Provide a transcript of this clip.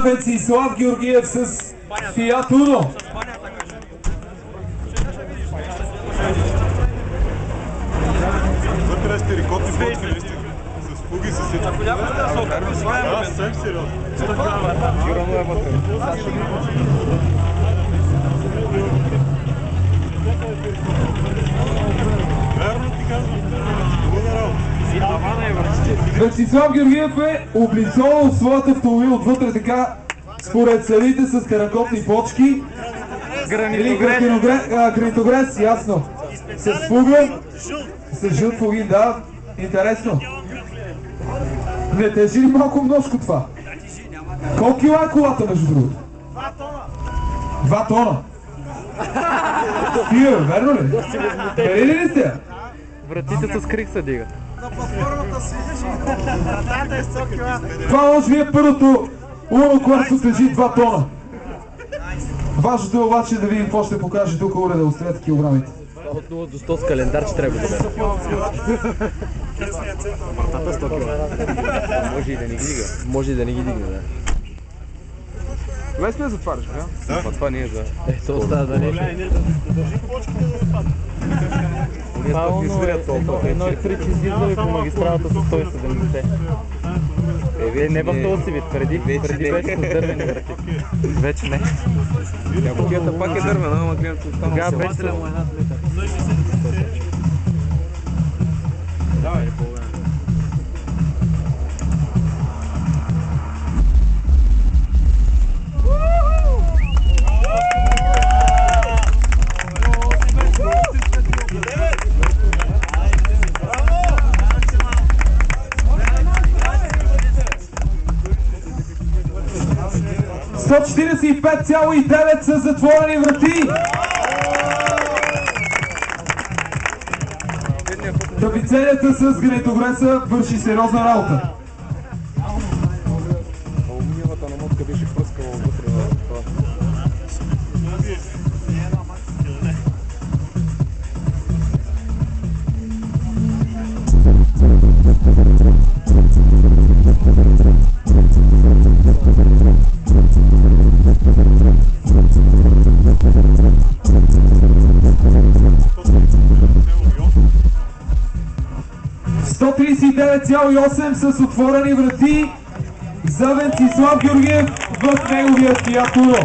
Венцислав Георгиев с Фиат Уно. Вътре сте рекордни фотки ли сте? С фуги, с всичко. Ако някой да се окарва, това е съвсем сериозно. Гюрано е вътре. Верно ти казвам. Венцислав Георгиев е облицовал своят автомобил отвътре така, според следите с теракотни почки. Гранитогрес, ясно. С фуга. С жълт фугин, да. Интересно. Не тежи ли малко множко това? Колко кила е колата, между другото? 2 тона. 2 тона? Стига, верно ли? Верили ли сте? Вратите с крик се дигат. На платформата си. Вратата е 100 кила. Това може би е първото Уно, което тежи 2 тона. Важното е обаче да видим какво ще покаже тук уреда от след килограмите. От 0 до 100 с календар ще трябва да бъде. Вратата 100 кила. Може и да не ги дига. Може и да не ги дигне, да. Лесно я затваряш, бе? Да? Това не е за... Ето остава да не е. Това е едно и три, че излизали по магистралата с 170. Не в този си вид, преди беше с дървени врати. Вече не. Кутията пак е дървена, ама гледам тук там. Тогава беше само една плита. Давай ли половина? Сто 45,9 са затворени врати. Табицелята с гранитогреса върши сериозна работа. Алуминиевата намотка беше пръскала вътре на това. 139,8 с отворени врати за Венцислав Георгиев в неговия Фиат Уно.